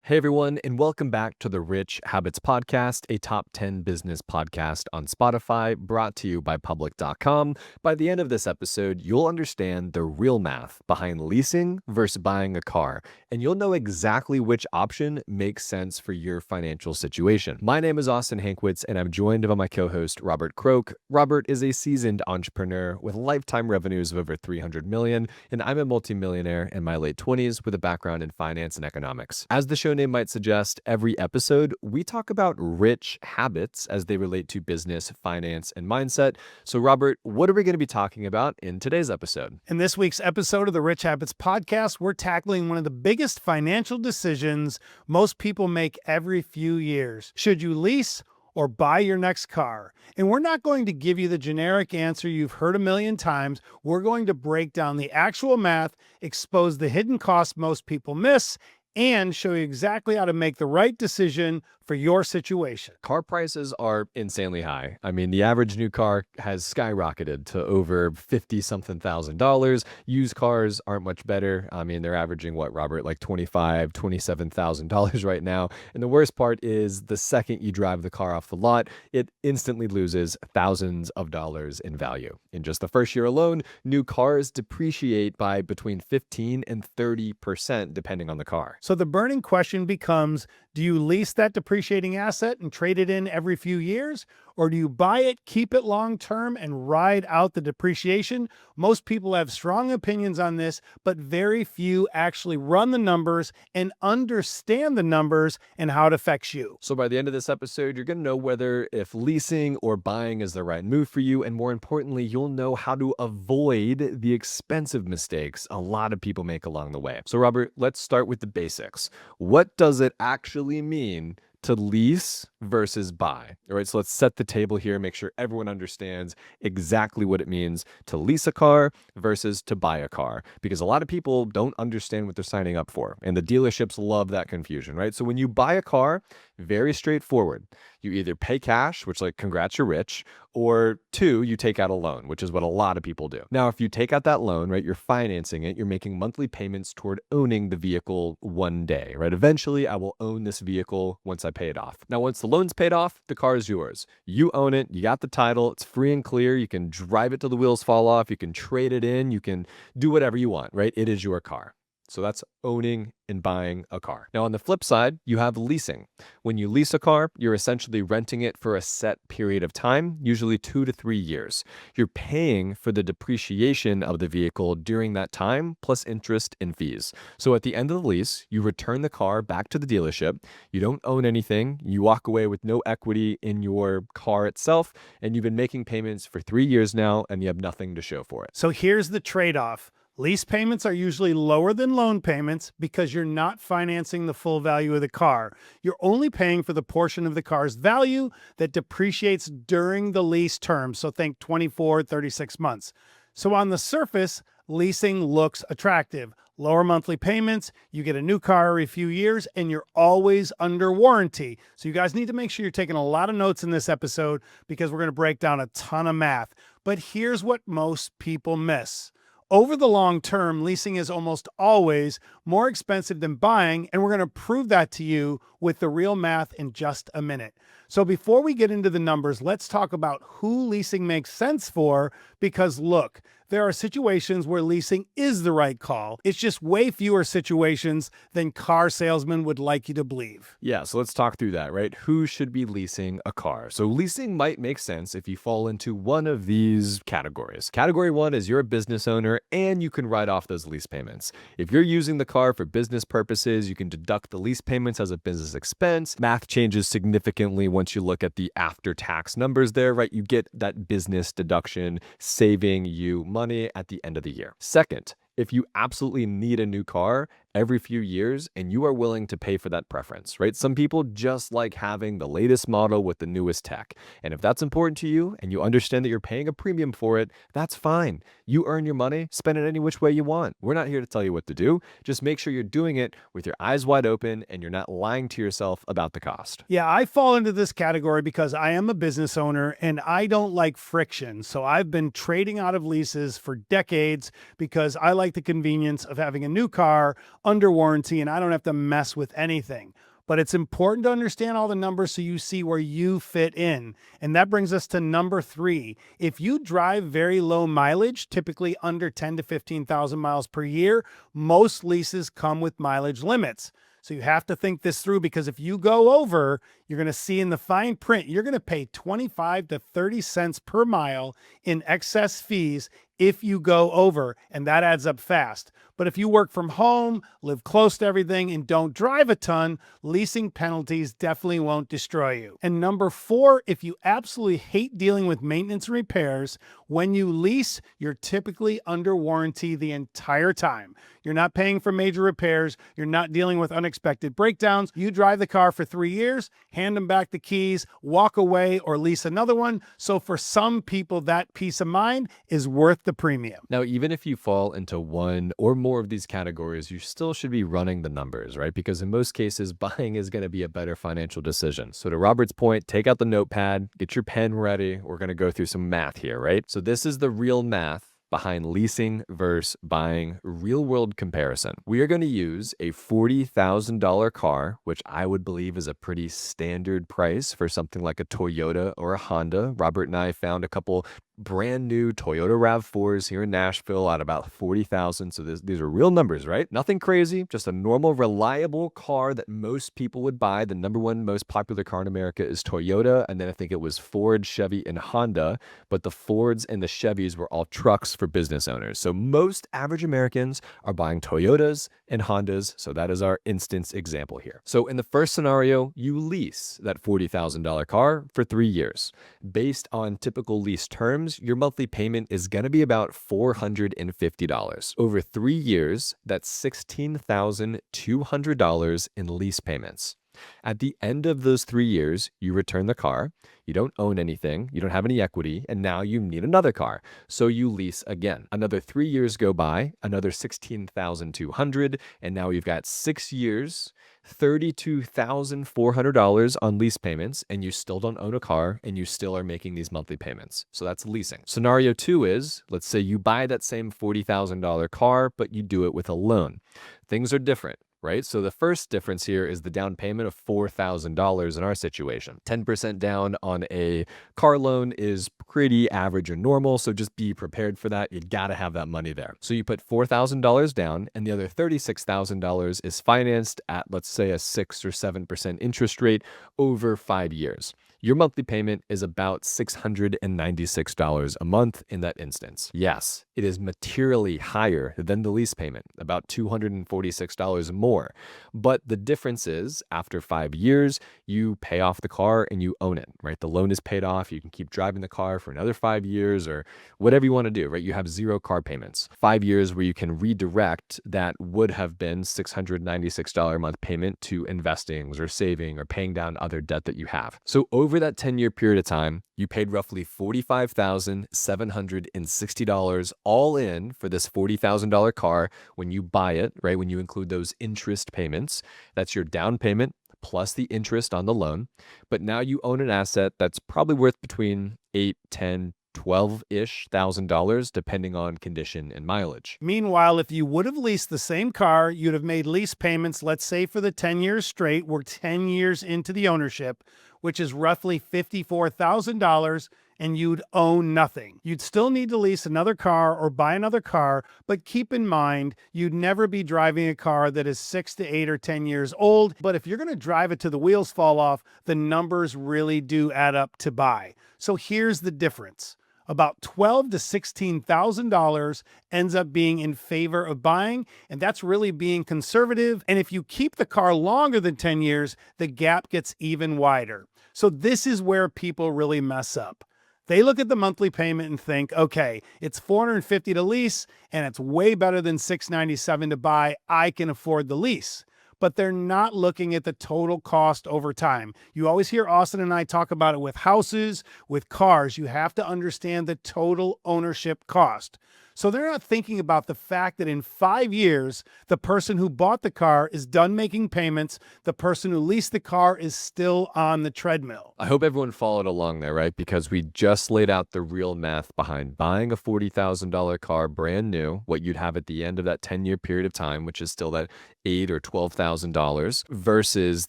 Hey everyone, and welcome back to the Rich Habits Podcast, a top 10 business podcast on Spotify, brought to you by Public.com. By the end of this episode, you'll understand the real math behind leasing versus buying a car, and you'll know exactly which option makes sense for your financial situation. My name is Austin Hankwitz, and I'm joined by my co-host, Robert Croak. Robert is a seasoned entrepreneur with lifetime revenues of over $300 million, and I'm a multimillionaire in my late 20s with a background in finance and economics. As the show name might suggest, every episode we talk about rich habits as they relate to business, finance, and mindset. So, Robert, what are we going to be talking about in today's episode? In this week's episode of the Rich Habits Podcast, we're tackling one of the biggest financial decisions most people make every few years. Should you lease or buy your next car? And we're not going to give you the generic answer you've heard a million times. We're going to break down the actual math, expose the hidden costs most people miss, and show you exactly how to make the right decision for your situation. Car prices are insanely high. I mean, the average new car has skyrocketed to over 50-something thousand dollars. Used cars aren't much better. I mean, they're averaging what, Robert, like $25,000, $27,000 right now. And the worst part is the second you drive the car off the lot, it instantly loses thousands of dollars in value. In just the first year alone, new cars depreciate by between 15 and 30% depending on the car. So the burning question becomes, do you lease that depreciating asset and trade it in every few years? Or do you buy it, keep it long-term, and ride out the depreciation? Most people have strong opinions on this, but very few actually run the numbers and understand the numbers and how it affects you. So by the end of this episode, you're going to know whether if leasing or buying is the right move for you. And more importantly, you'll know how to avoid the expensive mistakes a lot of people make along the way. So Robert, let's start with the basics. What does it actually mean to lease versus buy? All right, so let's set the table here, make sure everyone understands exactly what it means to lease a car versus to buy a car, because a lot of people don't understand what they're signing up for, and the dealerships love that confusion, right? So when you buy a car, very straightforward. You either pay cash, which like, congrats, you're rich, or two, you take out a loan, which is what a lot of people do. Now, if you take out that loan, right, you're financing it, you're making monthly payments toward owning the vehicle one day, right? Eventually, I will own this vehicle once I pay it off. Now, once the loan's paid off, the car is yours. You own it, you got the title, it's free and clear, you can drive it till the wheels fall off, you can trade it in, you can do whatever you want, right? It is your car. So that's owning and buying a car. Now, on the flip side, you have leasing. When you lease a car, you're essentially renting it for a set period of time, usually 2 to 3 years. You're paying for the depreciation of the vehicle during that time, plus interest and fees. So at the end of the lease, you return the car back to the dealership. You don't own anything. You walk away with no equity in your car itself, and you've been making payments for 3 years now, and you have nothing to show for it. So here's the trade-off. Lease payments are usually lower than loan payments because you're not financing the full value of the car. You're only paying for the portion of the car's value that depreciates during the lease term. So think 24, 36 months. So on the surface, leasing looks attractive. Lower monthly payments, you get a new car every few years, and you're always under warranty. So you guys need to make sure you're taking a lot of notes in this episode because we're going to break down a ton of math. But here's what most people miss. Over the long term, leasing is almost always more expensive than buying, and we're going to prove that to you with the real math in just a minute. So before we get into the numbers, let's talk about who leasing makes sense for, because look, there are situations where leasing is the right call. It's just way fewer situations than car salesmen would like you to believe. Yeah, so let's talk through that, right? Who should be leasing a car? So leasing might make sense if you fall into one of these categories. Category one is you're a business owner and you can write off those lease payments. If you're using the car for business purposes, you can deduct the lease payments as a business expense. Math changes significantly once you look at the after-tax numbers there, right? You get that business deduction saving you money at the end of the year. Second, if you absolutely need a new car every few years and you are willing to pay for that preference, right? Some people just like having the latest model with the newest tech. And if that's important to you and you understand that you're paying a premium for it, that's fine. You earn your money, spend it any which way you want. We're not here to tell you what to do. Just make sure you're doing it with your eyes wide open and you're not lying to yourself about the cost. Yeah, I fall into this category because I am a business owner and I don't like friction. So I've been trading out of leases for decades because I like the convenience of having a new car under warranty, and I don't have to mess with anything. But it's important to understand all the numbers so you see where you fit in. And that brings us to number 3. If you drive very low mileage, typically under 10 to 15,000 miles per year, most leases come with mileage limits. So you have to think this through, because if you go over, you're going to see in the fine print, you're going to pay 25 to 30 cents per mile in excess fees if you go over, and that adds up fast. But if you work from home, live close to everything, and don't drive a ton, leasing penalties definitely won't destroy you. And number 4, if you absolutely hate dealing with maintenance and repairs, when you lease, you're typically under warranty the entire time. You're not paying for major repairs. You're not dealing with unexpected breakdowns. You drive the car for 3 years, hand them back the keys, walk away, or lease another one. So for some people, that peace of mind is worth the premium. Now, even if you fall into one or more of these categories, you still should be running the numbers, right? Because in most cases, buying is going to be a better financial decision. So to Robert's point, take out the notepad, get your pen ready. We're going to go through some math here, right? So this is the real math behind leasing versus buying, real world comparison. We are going to use a $40,000 car, which I would believe is a pretty standard price for something like a Toyota or a Honda. Robert and I found a couple brand new Toyota RAV4s here in Nashville at about $40,000. So these are real numbers, right? Nothing crazy, just a normal, reliable car that most people would buy. The number one most popular car in America is Toyota. And then I think it was Ford, Chevy, and Honda. But the Fords and the Chevys were all trucks for business owners. So most average Americans are buying Toyotas and Hondas. So that is our instance example here. So in the first scenario, you lease that $40,000 car for 3 years. Based on typical lease terms, your monthly payment is going to be about $450. Over 3 years, that's $16,200 in lease payments. At the end of those 3 years, you return the car, you don't own anything, you don't have any equity, and now you need another car. So you lease again. Another 3 years go by, another $16,200, and now you've got 6 years, $32,400 on lease payments, and you still don't own a car, and you still are making these monthly payments. So that's leasing. Scenario 2 is, let's say you buy that same $40,000 car, but you do it with a loan. Things are different, right? So the first difference here is the down payment of $4,000 in our situation. 10% down on a car loan is pretty average or normal, so just be prepared for that. You gotta have that money there. So you put $4,000 down, and the other $36,000 is financed at, let's say, a 6 or 7% interest rate over 5 years. Your monthly payment is about $696 a month in that instance. Yes, it is materially higher than the lease payment, about $246 more. But the difference is, after 5 years, you pay off the car and you own it, right? The loan is paid off. You can keep driving the car for another 5 years or whatever you want to do, right? You have 0 car payments. 5 years where you can redirect that would have been $696 a month payment to investings or saving or paying down other debt that you have. So over that 10-year period of time, you paid roughly $45,760 all in for this $40,000 car when you buy it, right? When you include those interest payments, that's your down payment plus the interest on the loan. But now you own an asset that's probably worth between 8, 10, 12-ish thousand dollars, depending on condition and mileage. Meanwhile, if you would have leased the same car, you'd have made lease payments, let's say for the 10 years straight. We're 10 years into the ownership, which is roughly $54,000, and you'd own nothing. You'd still need to lease another car or buy another car, but keep in mind, you'd never be driving a car that is 6 to 8 or 10 years old. But if you're going to drive it till the wheels fall off, the numbers really do add up to buy. So here's the difference. About $12,000 to $16,000 ends up being in favor of buying, and that's really being conservative. And if you keep the car longer than 10 years, the gap gets even wider. So this is where people really mess up. They look at the monthly payment and think, okay, it's $450 to lease, and it's way better than $697 to buy. I can afford the lease. But they're not looking at the total cost over time. You always hear Austin and I talk about it with houses, with cars. You have to understand the total ownership cost. So they're not thinking about the fact that in 5 years, the person who bought the car is done making payments. The person who leased the car is still on the treadmill. I hope everyone followed along there, right? Because we just laid out the real math behind buying a $40,000 car brand new, what you'd have at the end of that 10-year period of time, which is still that $8,000 or $12,000, versus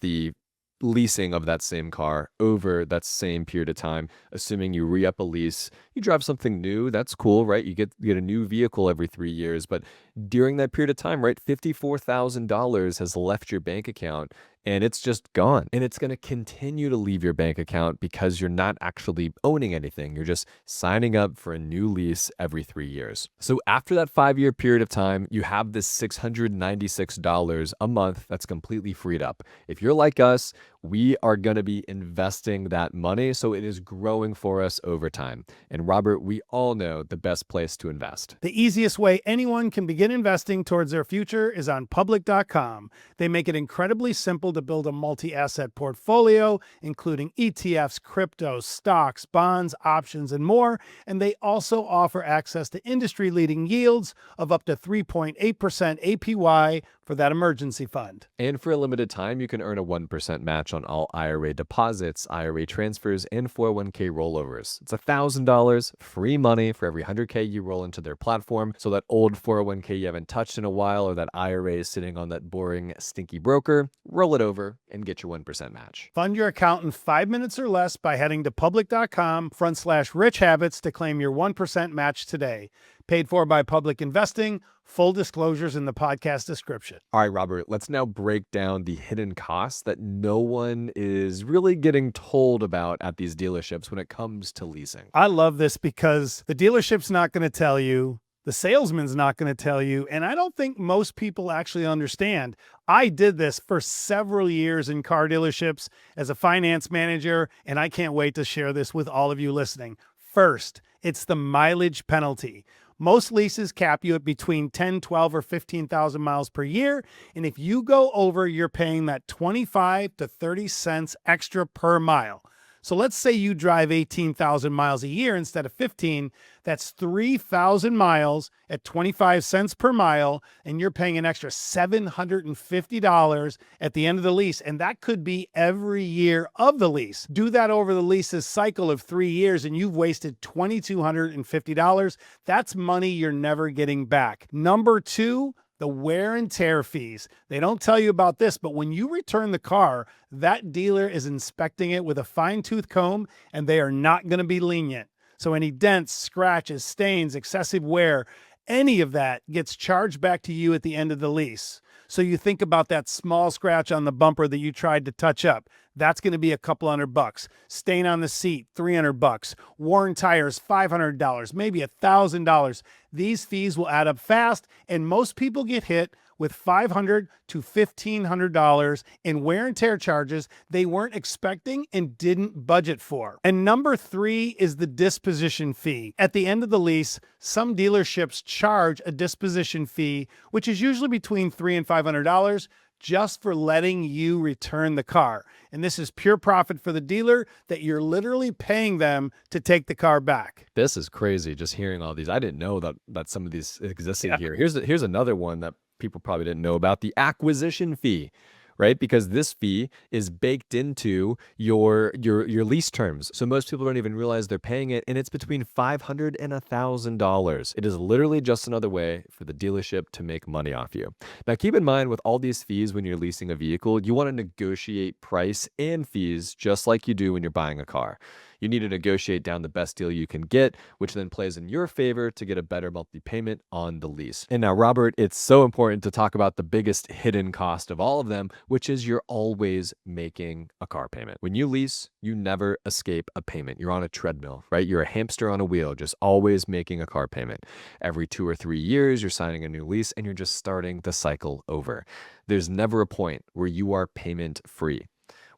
the leasing of that same car over that same period of time. Assuming you re-up a lease, you drive something new, that's cool, right? You get a new vehicle every 3 years, but during that period of time, right, $54,000 has left your bank account and it's just gone. And it's going to continue to leave your bank account because you're not actually owning anything. You're just signing up for a new lease every 3 years. So after that 5-year period of time, you have this $696 a month that's completely freed up. If you're like us, we are going to be investing that money, so it is growing for us over time. And Robert, we all know the best place to invest. The easiest way anyone can begin investing towards their future is on public.com. They make it incredibly simple to build a multi-asset portfolio, including ETFs, crypto, stocks, bonds, options, and more. And they also offer access to industry-leading yields of up to 3.8% APY for that emergency fund. And for a limited time, you can earn a 1% match on all IRA deposits, IRA transfers, and 401k rollovers. It's $1,000 free money for every 100K you roll into their platform. So that old 401k you haven't touched in a while, or that IRA is sitting on that boring, stinky broker, roll it over and get your 1% match. Fund your account in 5 minutes or less by heading to public.com/rich habits to claim your 1% match today. Paid for by Public Investing. Full disclosures in the podcast description. All right, Robert, let's now break down the hidden costs that no one is really getting told about at these dealerships when it comes to leasing. I love this because the dealership's not going to tell you, the salesman's not going to tell you, and I don't think most people actually understand. I did this for several years in car dealerships as a finance manager, and I can't wait to share this with all of you listening. First, it's the mileage penalty. Most leases cap you at between 10, 12, or 15,000 miles per year. And if you go over, you're paying that 25 to 30 cents extra per mile. So let's say you drive 18,000 miles a year instead of 15. That's 3,000 miles at 25 cents per mile, and you're paying an extra $750 at the end of the lease. And that could be every year of the lease. Do that over the lease's cycle of 3 years, and you've wasted $2,250. That's money you're never getting back. Number two, the wear and tear fees. They don't tell you about this, but when you return the car, that dealer is inspecting it with a fine-tooth comb, and they are not going to be lenient. So any dents, scratches, stains, excessive wear, any of that gets charged back to you at the end of the lease. So you think about that small scratch on the bumper that you tried to touch up. That's going to be a couple $100. Stain on the seat, $300. Worn tires, $500, maybe $1,000. These fees will add up fast, and most people get hit with $500 to $1,500 in wear and tear charges they weren't expecting and didn't budget for. And number three is the disposition fee. At the end of the lease, some dealerships charge a disposition fee, which is usually between $300 and $500, just for letting you return the car. And this is pure profit for the dealer that you're literally paying them to take the car back. This is crazy, just hearing all these. I didn't know that some of these existed here. Here's another one that people probably didn't know about: the acquisition fee, right? Because this fee is baked into your lease terms. So most people don't even realize they're paying it, and it's between $500 and $1,000. It is literally just another way for the dealership to make money off you. Now, keep in mind, with all these fees when you're leasing a vehicle, you want to negotiate price and fees just like you do when you're buying a car. You need to negotiate down the best deal you can get, which then plays in your favor to get a better monthly payment on the lease. And now, Robert, it's so important to talk about the biggest hidden cost of all of them, which is you're always making a car payment. When you lease, you never escape a payment. You're on a treadmill, right? You're a hamster on a wheel, just always making a car payment. Every 2 or 3 years, you're signing a new lease and you're just starting the cycle over. There's never a point where you are payment free.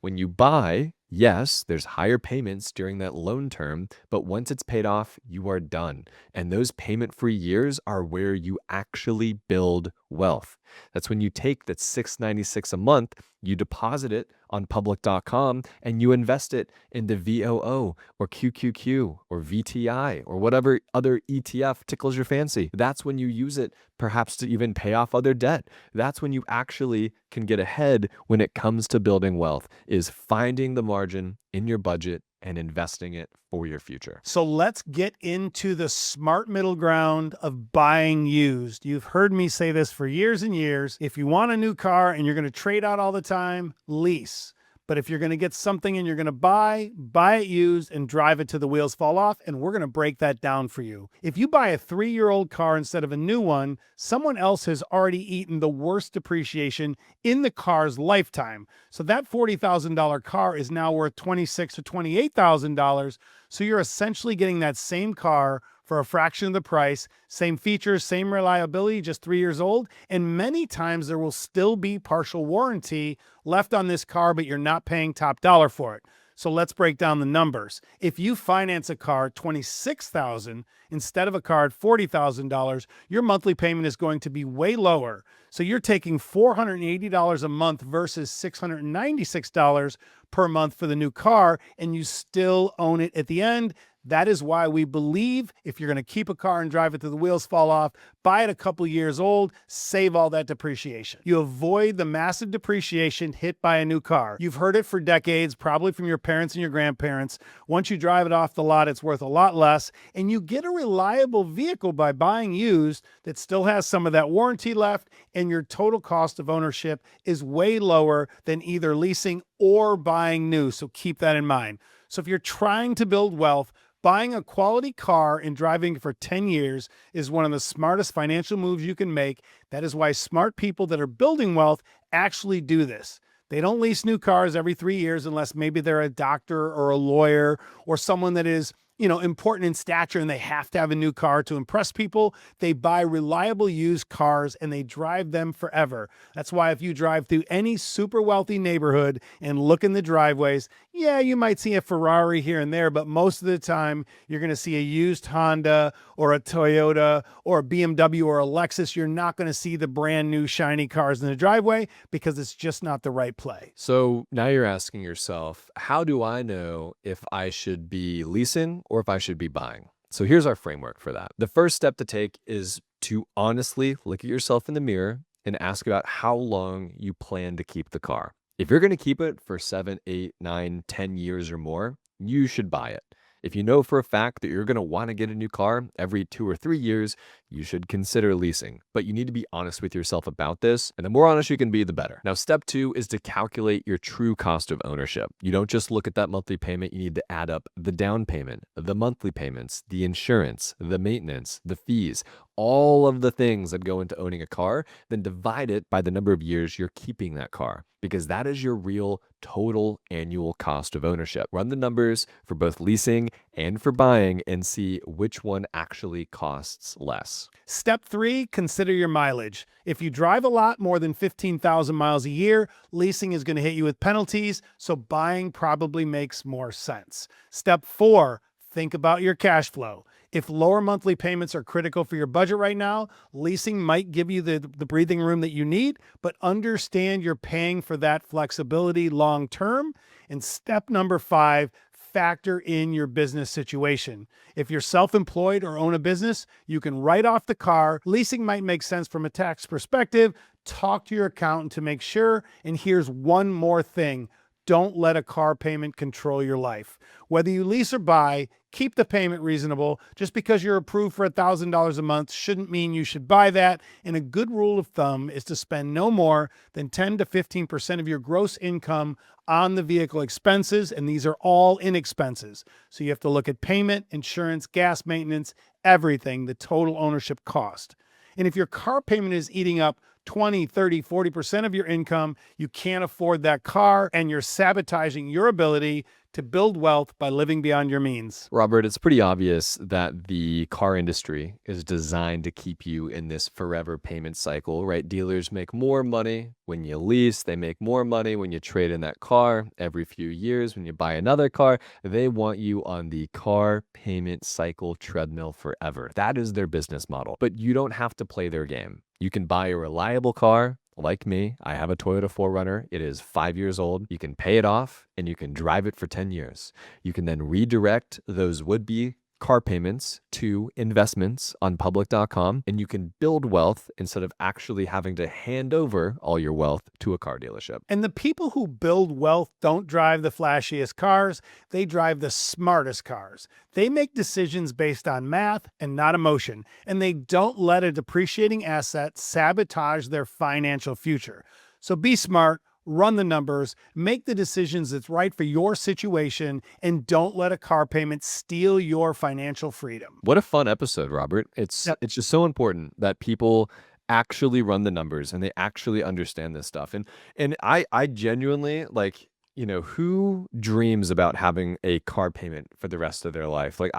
When you buy, yes, there's higher payments during that loan term, but once it's paid off, you are done. And those payment-free years are where you actually build wealth. That's when you take that $696 a month, you deposit it on public.com, and you invest it into VOO or QQQ or VTI or whatever other ETF tickles your fancy. That's when you use it perhaps to even pay off other debt. That's when you actually can get ahead when it comes to building wealth, is finding the margin in your budget and investing it for your future. So let's get into the smart middle ground of buying used. You've heard me say this for years and years. If you want a new car and you're going to trade out all the time, lease. But if you're going to get something and you're going to buy it used and drive it till the wheels fall off, and we're going to break that down for you. If you buy a 3-year-old car instead of a new one, someone else has already eaten the worst depreciation in the car's lifetime. So that $40,000 car is now worth $26,000 to $28,000. So you're essentially getting that same car for a fraction of the price, same features, same reliability, just 3 years old. And many times there will still be partial warranty left on this car, but you're not paying top dollar for it. So let's break down the numbers. If you finance a car at $26,000 instead of a car at $40,000, your monthly payment is going to be way lower. So you're taking $480 a month versus $696 per month for the new car, and you still own it at the end. That is why we believe if you're going to keep a car and drive it till the wheels fall off, buy it a couple years old, save all that depreciation. You avoid the massive depreciation hit by a new car. You've heard it for decades, probably from your parents and your grandparents. Once you drive it off the lot, it's worth a lot less, and you get a reliable vehicle by buying used that still has some of that warranty left, and your total cost of ownership is way lower than either leasing or buying new. So keep that in mind. So if you're trying to build wealth, buying a quality car and driving it for 10 years is one of the smartest financial moves you can make. That is why smart people that are building wealth actually do this. They don't lease new cars every 3 years unless maybe they're a doctor or a lawyer or someone that is, important in stature and they have to have a new car to impress people. They buy reliable used cars and they drive them forever. That's why if you drive through any super wealthy neighborhood and look in the driveways, yeah, you might see a Ferrari here and there, but most of the time you're going to see a used Honda or a Toyota or a BMW or a Lexus. You're not going to see the brand new shiny cars in the driveway because it's just not the right play. So now you're asking yourself, how do I know if I should be leasing or if I should be buying? So here's our framework for that. The first step to take is to honestly look at yourself in the mirror and ask about how long you plan to keep the car. If you're going to keep it for 7, 8, 9, 10 years or more, you should buy it. If you know for a fact that you're going to want to get a new car every 2 or 3 years, you should consider leasing. But you need to be honest with yourself about this, and the more honest you can be, the better. Now, step 2 is to calculate your true cost of ownership. You don't just look at that monthly payment, you need to add up the down payment, the monthly payments, the insurance, the maintenance, the fees, all of the things that go into owning a car, then divide it by the number of years you're keeping that car, because that is your real total annual cost of ownership. Run the numbers for both leasing and for buying and see which one actually costs less. Step 3, consider your mileage. If you drive a lot, more than 15,000 miles a year, leasing is going to hit you with penalties, so buying probably makes more sense. Step 4, think about your cash flow. If lower monthly payments are critical for your budget right now, leasing might give you the breathing room that you need, but understand you're paying for that flexibility long term. And step number 5, factor in your business situation. If you're self-employed or own a business, you can write off the car. Leasing might make sense from a tax perspective. Talk to your accountant to make sure. And here's one more thing. Don't let a car payment control your life. Whether you lease or buy, keep the payment reasonable. Just because you're approved for $1,000 a month shouldn't mean you should buy that. And a good rule of thumb is to spend no more than 10 to 15% of your gross income on the vehicle expenses. And these are all in expenses. So you have to look at payment, insurance, gas maintenance, everything, the total ownership cost. And if your car payment is eating up 20, 30, 40% of your income, you can't afford that car and you're sabotaging your ability to build wealth by living beyond your means. Robert, it's pretty obvious that the car industry is designed to keep you in this forever payment cycle, right? Dealers make more money when you lease. They make more money when you trade in that car. Every few years, when you buy another car, they want you on the car payment cycle treadmill forever. That is their business model. But you don't have to play their game. You can buy a reliable car. Like me, I have a Toyota 4Runner. It is 5 years old. You can pay it off and you can drive it for 10 years. You can then redirect those would-be car payments to investments on public.com, and you can build wealth instead of actually having to hand over all your wealth to a car dealership. And the people who build wealth don't drive the flashiest cars, they drive the smartest cars. They make decisions based on math and not emotion, and they don't let a depreciating asset sabotage their financial future. So be smart, run the numbers, make the decisions that's right for your situation, and don't let a car payment steal your financial freedom. What a fun episode, Robert. It's just so important that people actually run the numbers and they actually understand this stuff. And I genuinely like, who dreams about having a car payment for the rest of their life? Like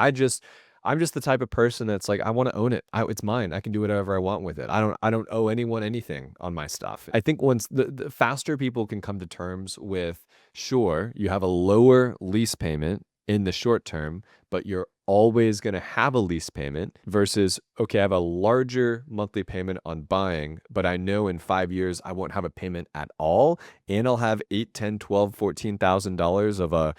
I'm just the type of person that's like, I want to own it. It's mine. I can do whatever I want with it. I don't owe anyone anything on my stuff. I think once the faster people can come to terms with, sure, you have a lower lease payment in the short term, but you're always going to have a lease payment versus, okay, I have a larger monthly payment on buying, but I know in 5 years I won't have a payment at all. And I'll have 8, 10, 12, $14,000 of a,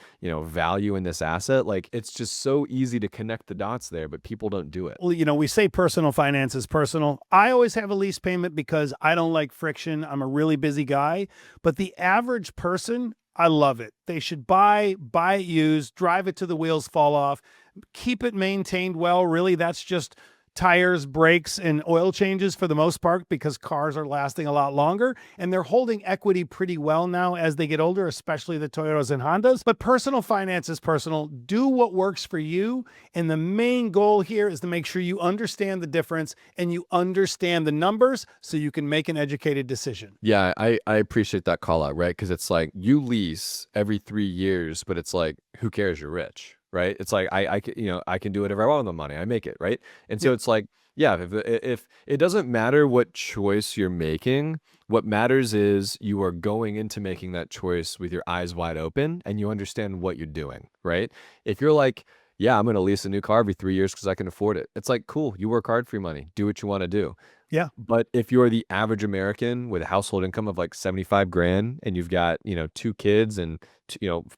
value in this asset. Like it's just so easy to connect the dots there, but people don't do it. Well, we say personal finance is personal. I always have a lease payment because I don't like friction. I'm a really busy guy, but the average person, I love it. They should buy it used, drive it till the wheels fall off, keep it maintained well. Really, that's just tires, brakes, and oil changes for the most part because cars are lasting a lot longer and they're holding equity pretty well now as they get older, especially the Toyotas and Hondas. But personal finance is personal. Do what works for you. And the main goal here is to make sure you understand the difference and you understand the numbers so you can make an educated decision. Yeah, I appreciate that call out, right? Because it's like you lease every 3 years, but it's like, who cares? You're rich, right? It's like I can do whatever I want with the money. I make it, right? And so it's like, yeah, if it doesn't matter what choice you're making, what matters is you are going into making that choice with your eyes wide open and you understand what you're doing, right? If you're like, yeah, I'm going to lease a new car every 3 years because I can afford it. It's like, cool, you work hard for your money. Do what you want to do. Yeah. But if you're the average American with a household income of like 75 grand and you've got, 2 kids and,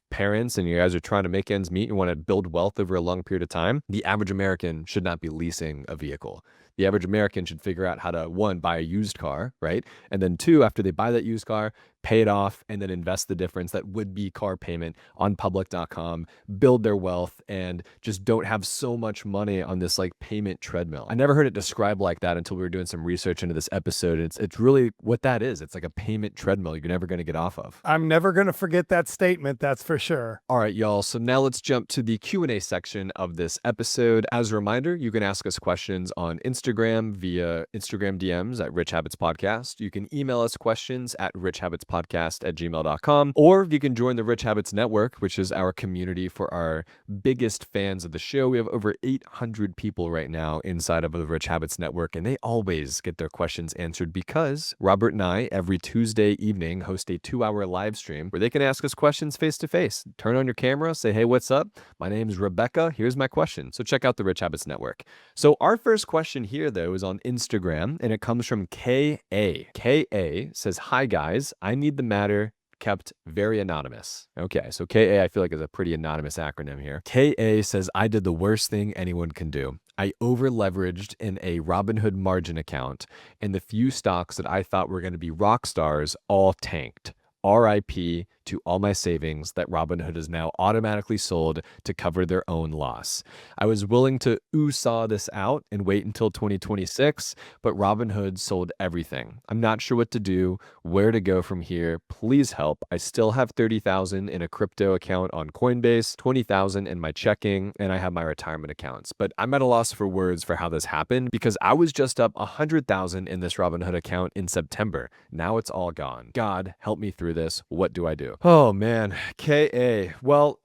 parents and you guys are trying to make ends meet, you want to build wealth over a long period of time, the average American should not be leasing a vehicle. The average American should figure out how to, one, buy a used car, right? And then two, after they buy that used car, pay it off and then invest the difference that would be car payment on public.com, build their wealth and just don't have so much money on this like payment treadmill. I never heard it described like that until we were doing some research into this episode. It's really what that is. It's like a payment treadmill you're never going to get off of. I'm never going to forget that statement, that's for sure. All right, y'all. So now let's jump to the Q&A section of this episode. As a reminder, you can ask us questions on Instagram via Instagram DMs at Rich Habits Podcast. You can email us questions at richhabitspodcast@gmail.com, or you can join the Rich Habits Network, which is our community for our biggest fans of the show. We have over 800 people right now inside of the Rich Habits Network, and they always get their questions answered because Robert and I, every Tuesday evening, host a 2-hour live stream where they can ask us questions face to face. Turn on your camera, say, hey, what's up? My name's Rebecca. Here's my question. So check out the Rich Habits Network. So our first question here, though, is on Instagram, and it comes from K.A. K.A. says, hi, guys. I need the matter kept very anonymous. Okay, so KA I feel like is a pretty anonymous acronym here. KA says, I did the worst thing anyone can do. I over leveraged in a Robinhood margin account, and the few stocks that I thought were going to be rock stars all tanked. RIP to all my savings that Robinhood has now automatically sold to cover their own loss. I was willing to saw this out and wait until 2026, but Robinhood sold everything. I'm not sure what to do, where to go from here. Please help. I still have 30,000 in a crypto account on Coinbase, 20,000 in my checking, and I have my retirement accounts. But I'm at a loss for words for how this happened because I was just up 100,000 in this Robinhood account in September. Now it's all gone. God, help me through this. What do I do? Oh man, KA. Well,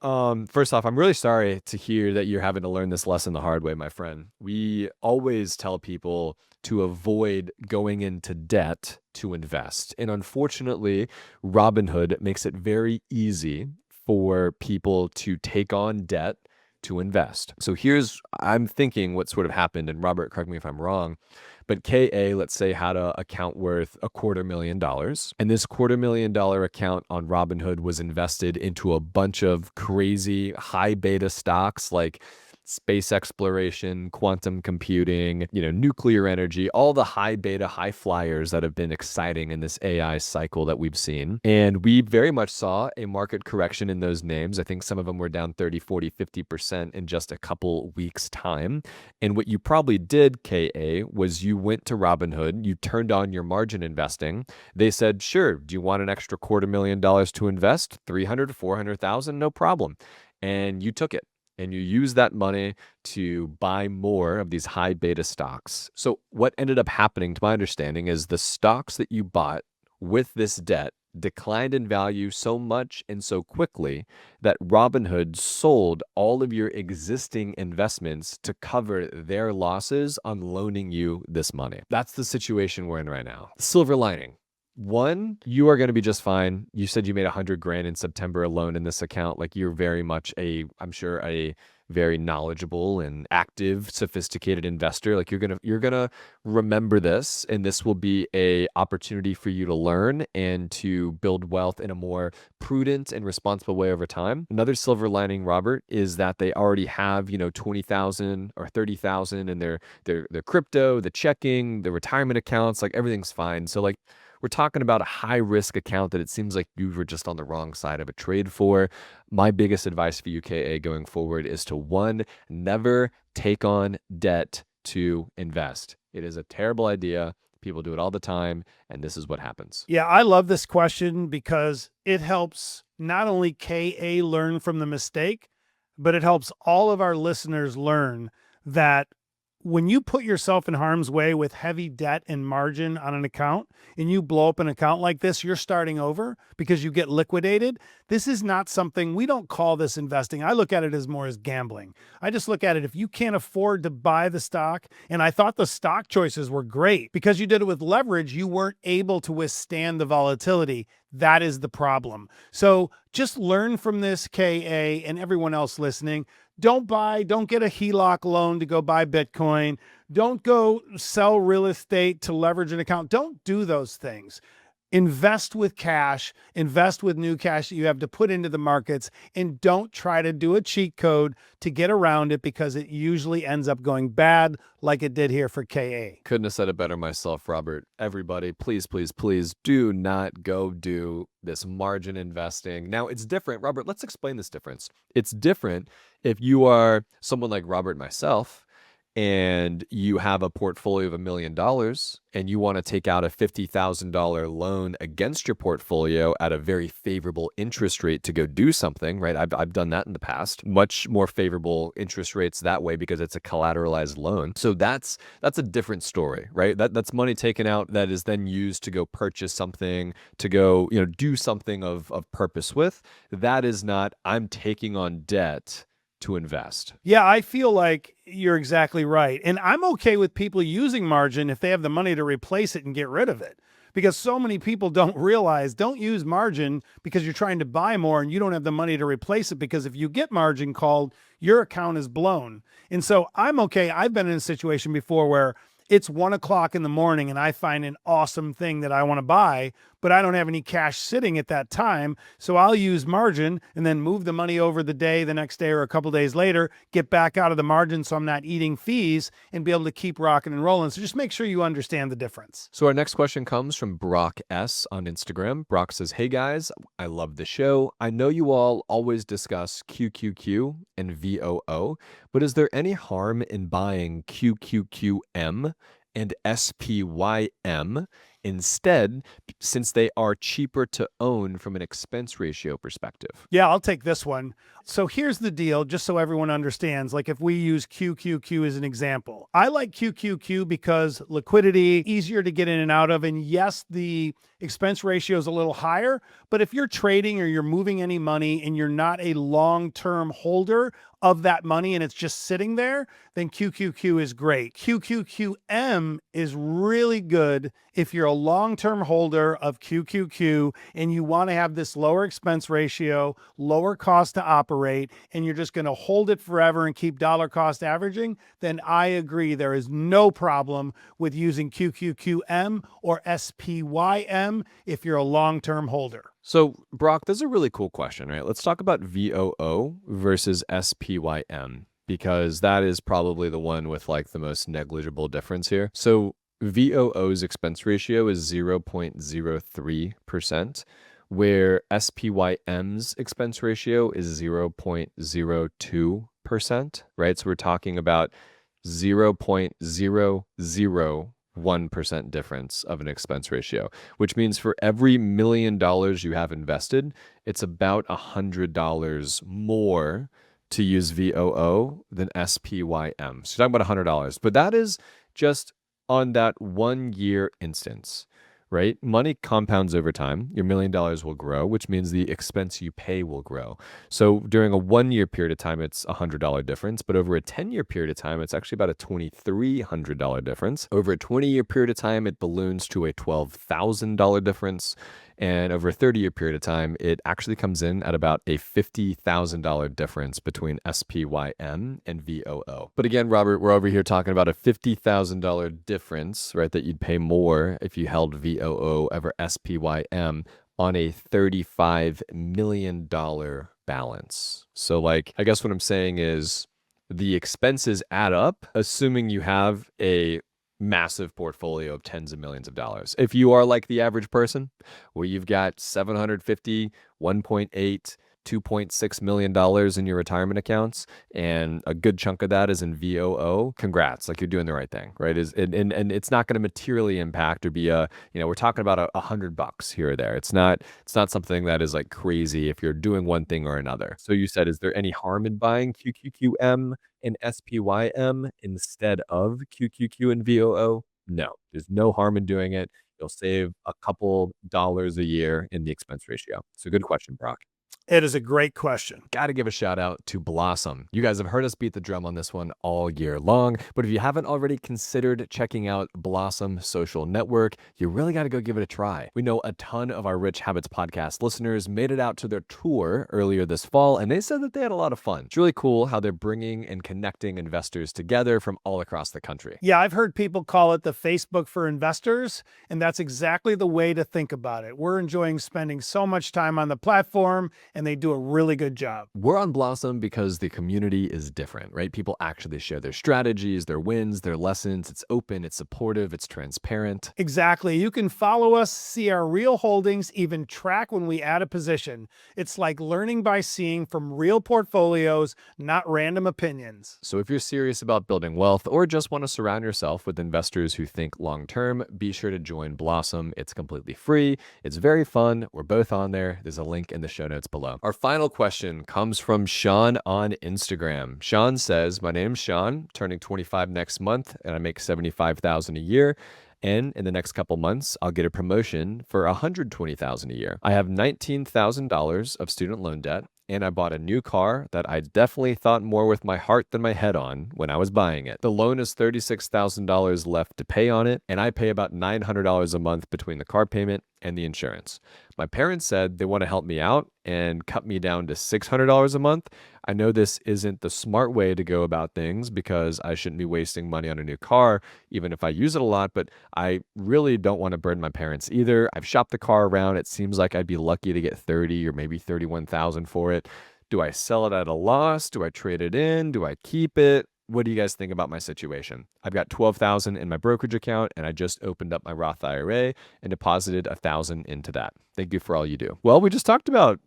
first off, I'm really sorry to hear that you're having to learn this lesson the hard way, my friend. We always tell people to avoid going into debt to invest. And unfortunately, Robinhood makes it very easy for people to take on debt to invest. So I'm thinking what sort of happened, and Robert, correct me if I'm wrong, But KA, let's say, had a account worth $250,000. And this $250,000 account on Robinhood was invested into a bunch of crazy high beta stocks like space exploration, quantum computing, nuclear energy, all the high beta, high flyers that have been exciting in this AI cycle that we've seen. And we very much saw a market correction in those names. I think some of them were down 30, 40, 50% in just a couple weeks' time. And what you probably did, KA, was you went to Robinhood, you turned on your margin investing. They said, sure, do you want an extra $250,000 to invest? 300 to 400,000, no problem. And you took it. And you use that money to buy more of these high beta stocks. So what ended up happening, to my understanding, is the stocks that you bought with this debt declined in value so much and so quickly that Robinhood sold all of your existing investments to cover their losses on loaning you this money. That's the situation we're in right now. Silver lining. One, you are going to be just fine. You said you made $100,000 in September alone in this account. Like, you're very much I'm sure a very knowledgeable and active, sophisticated investor. Like, you're gonna remember this, and this will be a opportunity for you to learn and to build wealth in a more prudent and responsible way over time. Another silver lining, Robert, is that they already have 20,000 or 30,000 in their crypto, the checking, the retirement accounts. Like, everything's fine. So like, we're talking about a high risk account that it seems like you were just on the wrong side of a trade for. My biggest advice for UKA going forward is to, one, never take on debt to invest. It is a terrible idea. People do it all the time, and this is what happens. Yeah, I love this question because it helps not only KA learn from the mistake, but it helps all of our listeners learn that when you put yourself in harm's way with heavy debt and margin on an account and you blow up an account like this, you're starting over because you get liquidated. This is not something, we don't call this investing. I look at it as more as gambling. I just look at it, if you can't afford to buy the stock, and I thought the stock choices were great because you did it with leverage, you weren't able to withstand the volatility. That is the problem. So just learn from this, KA, and everyone else listening. Don't get a HELOC loan to go buy Bitcoin. Don't go sell real estate to leverage an account. Don't do those things. Invest with cash, invest with new cash that you have to put into the markets, and don't try to do a cheat code to get around it because it usually ends up going bad like it did here for KA. Couldn't have said it better myself, Robert. Everybody, please, please, please do not go do this margin investing. Now, it's different. Robert, let's explain this difference. It's different if you are someone like Robert and myself, and you have a portfolio of $1 million and you want to take out a $50,000 loan against your portfolio at a very favorable interest rate to go do something, right? I've done that in the past. Much more favorable interest rates that way because it's a collateralized loan. So that's a different story, right? That's money taken out that is then used to go purchase something, to go, do something of purpose with. That is not, I'm taking on debt to invest. Yeah, I feel like you're exactly right. And I'm okay with people using margin if they have the money to replace it and get rid of it. Because so many people don't use margin because you're trying to buy more and you don't have the money to replace it, because if you get margin called, your account is blown. And so I'm okay. I've been in a situation before where it's 1 o'clock in the morning and I find an awesome thing that I want to buy, but I don't have any cash sitting at that time. So I'll use margin and then move the money over the next day or a couple days later, get back out of the margin so I'm not eating fees, and be able to keep rocking and rolling. So just make sure you understand the difference. So our next question comes from Brock S on Instagram. Brock says, hey guys, I love the show. I know you all always discuss QQQ and VOO, but is there any harm in buying QQQM and SPYM instead, since they are cheaper to own from an expense ratio perspective? Yeah, I'll take this one. So here's the deal, just so everyone understands. Like, if we use QQQ as an example, I like QQQ because liquidity, easier to get in and out of. And yes, the expense ratio is a little higher, but if you're trading or you're moving any money and you're not a long-term holder of that money and it's just sitting there, then QQQ is great. QQQM is really good if you're a long-term holder of QQQ and you want to have this lower expense ratio, lower cost to operate, and you're just going to hold it forever and keep dollar cost averaging, then I agree there is no problem with using QQQM or SPYM if you're a long-term holder. So, Brock, this is a really cool question, right? Let's talk about VOO versus SPYM, because that is probably the one with like the most negligible difference here. So, VOO's expense ratio is 0.03%, where SPYM's expense ratio is 0.02%, right? So we're talking about 0.001% difference of an expense ratio, which means for every $1 million you have invested, it's about $100 more to use VOO than SPYM. So you're talking about $100, but that is just on that 1 year instance, right? Money compounds over time. Your $1 million will grow, which means the expense you pay will grow. So during a 1 year period of time, it's $100 difference, but over a 10-year period of time, it's actually about a $2,300 difference. Over a 20-year period of time, it balloons to a $12,000 difference. And over a 30-year period of time, it actually comes in at about a $50,000 difference between SPYM and VOO. But again, Robert, we're over here talking about a $50,000 difference, right, that you'd pay more if you held VOO over SPYM on a $35 million balance. So like, I guess what I'm saying is the expenses add up, assuming you have a massive portfolio of tens of millions of dollars. If you are like the average person, where you've got 750, 1.8, $2.6 million in your retirement accounts, and a good chunk of that is in VOO, congrats, like you're doing the right thing, right? And it's not going to materially impact or be we're talking about $100 here or there. It's not something that is like crazy if you're doing one thing or another. So you said, is there any harm in buying QQQM and SPYM instead of QQQ and VOO? No, there's no harm in doing it. You'll save a couple dollars a year in the expense ratio. So good question, Brock. It is a great question. Got to give a shout out to Blossom. You guys have heard us beat the drum on this one all year long, but if you haven't already considered checking out Blossom Social Network, you really got to go give it a try. We know a ton of our Rich Habits podcast listeners made it out to their tour earlier this fall, and they said that they had a lot of fun. It's really cool how they're bringing and connecting investors together from all across the country. Yeah, I've heard people call it the Facebook for investors, and that's exactly the way to think about it. We're enjoying spending so much time on the platform, and they do a really good job. We're on Blossom because the community is different, right? People actually share their strategies, their wins, their lessons. It's open, it's supportive, it's transparent. Exactly. You can follow us, see our real holdings, even track when we add a position. It's like learning by seeing from real portfolios, not random opinions. So if you're serious about building wealth or just want to surround yourself with investors who think long-term, be sure to join Blossom. It's completely free. It's very fun. We're both on there. There's a link in the show notes below. Our final question comes from Sean on Instagram. Sean says, my name's Sean, turning 25 next month, and I make $75,000 a year. And in the next couple months, I'll get a promotion for $120,000 a year. I have $19,000 of student loan debt, and I bought a new car that I definitely thought more with my heart than my head on when I was buying it. The loan is $36,000 left to pay on it, and I pay about $900 a month between the car payment and the insurance. My parents said they want to help me out and cut me down to $600 a month. I know this isn't the smart way to go about things because I shouldn't be wasting money on a new car, even if I use it a lot, but I really don't want to burden my parents either. I've shopped the car around. It seems like I'd be lucky to get 30 or maybe 31,000 for it. Do I sell it at a loss? Do I trade it in? Do I keep it? What do you guys think about my situation? I've got $12,000 in my brokerage account, and I just opened up my Roth IRA and deposited $1,000 into that. Thank you for all you do. Well, we just talked about,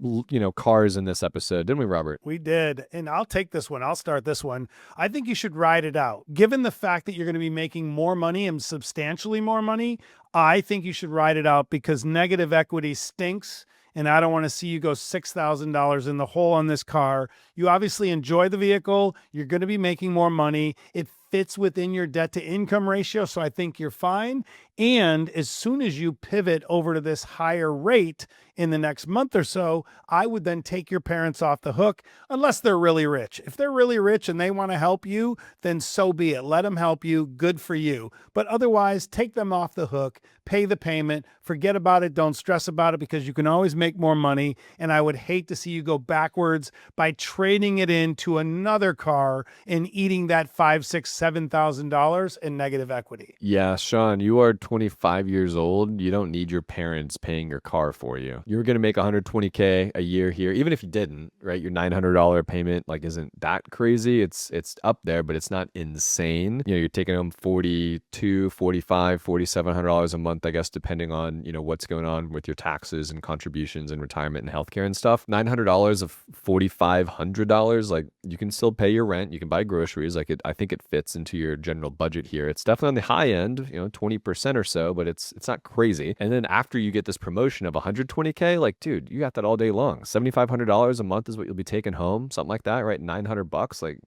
cars in this episode, didn't we, Robert? We did. And I'll take this one. I'll start this one. I think you should ride it out. Given the fact that you're going to be making more money and substantially more money, I think you should ride it out because negative equity stinks. And I don't want to see you go $6,000 in the hole on this car. You obviously enjoy the vehicle. You're going to be making more money. It fits within your debt to income ratio. So I think you're fine. And as soon as you pivot over to this higher rate in the next month or so, I would then take your parents off the hook unless they're really rich. If they're really rich and they want to help you, then so be it. Let them help you. Good for you. But otherwise, take them off the hook, pay the payment, forget about it. Don't stress about it because you can always make more money. And I would hate to see you go backwards by trading it into another car and eating that $5,000, $6,000, $7,000 in negative equity. Yeah, Sean, you are 25 years old. You don't need your parents paying your car for you. You're going to make $120K a year here. Even if you didn't, right? Your $900 payment like isn't that crazy. It's up there, but it's not insane. You know, you're taking home $4,200, $4,500, $4,700 a month, I guess, depending on, you know, what's going on with your taxes and contributions and retirement and healthcare and stuff. $900 of $4,500, like you can still pay your rent. You can buy groceries. Like I think it fits into your general budget here. It's definitely on the high end, you know, 20% or so, but it's not crazy. And then after you get this promotion of $120K, like, dude, you got that all day long. $7,500 a month is what you'll be taking home, something like that, right? $900, like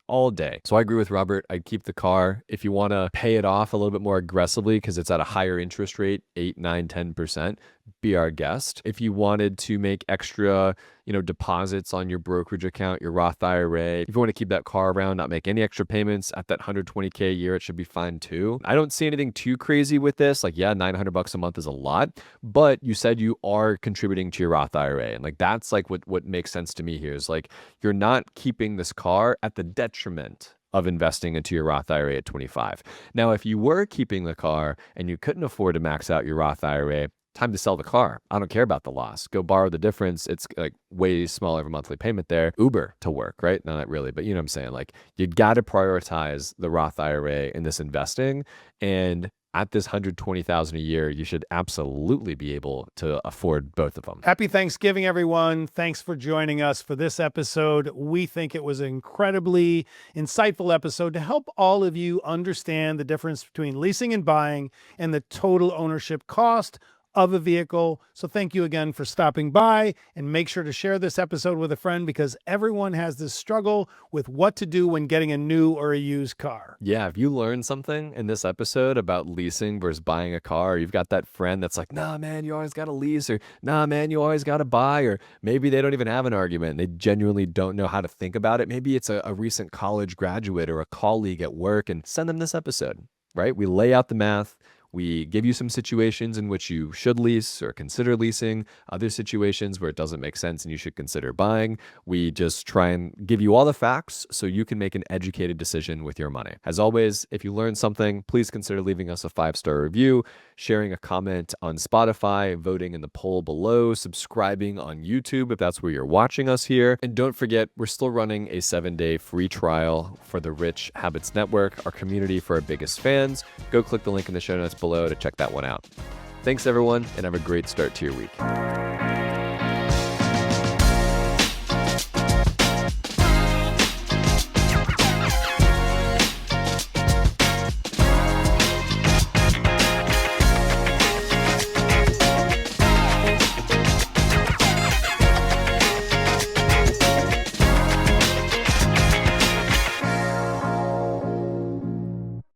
all day. So I agree with Robert. I'd keep the car. If you want to pay it off a little bit more aggressively because it's at a higher interest rate, 8, 9, 10%, be our guest. If you wanted to make extra, you know, deposits on your brokerage account, your Roth IRA, if you want to keep that car around, not make any extra payments at that $120K a year, it should be fine too. I don't see anything too crazy with this. Like, yeah, $900 a month is a lot, but you said you are contributing to your Roth IRA. And like, that's like what makes sense to me here is like, you're not keeping this car at the detriment of investing into your Roth IRA at 25. Now, if you were keeping the car and you couldn't afford to max out your Roth IRA, time to sell the car. I don't care about the loss. Go borrow the difference. It's like way smaller of a monthly payment there. Uber to work, right? No, not really, but you know what I'm saying? Like you got to prioritize the Roth IRA in this investing. And at this $120,000 a year, you should absolutely be able to afford both of them. Happy Thanksgiving, everyone. Thanks for joining us for this episode. We think it was an incredibly insightful episode to help all of you understand the difference between leasing and buying and the total ownership cost of a vehicle. So thank you again for stopping by, and make sure to share this episode with a friend because everyone has this struggle with what to do when getting a new or a used car. Yeah, if you learned something in this episode about leasing versus buying a car, or you've got that friend that's like, nah, man, you always got to lease, or nah, man, you always got to buy, or maybe they don't even have an argument. They genuinely don't know how to think about it. Maybe it's a recent college graduate or a colleague at work, and send them this episode, right? We lay out the math. We give you some situations in which you should lease or consider leasing, other situations where it doesn't make sense and you should consider buying. We just try and give you all the facts so you can make an educated decision with your money. As always, if you learned something, please consider leaving us a 5-star review, sharing a comment on Spotify, voting in the poll below, subscribing on YouTube if that's where you're watching us here. And don't forget, we're still running a 7-day free trial for the Rich Habits Network, our community for our biggest fans. Go click the link in the show notes below to check that one out. Thanks everyone, and have a great start to your week.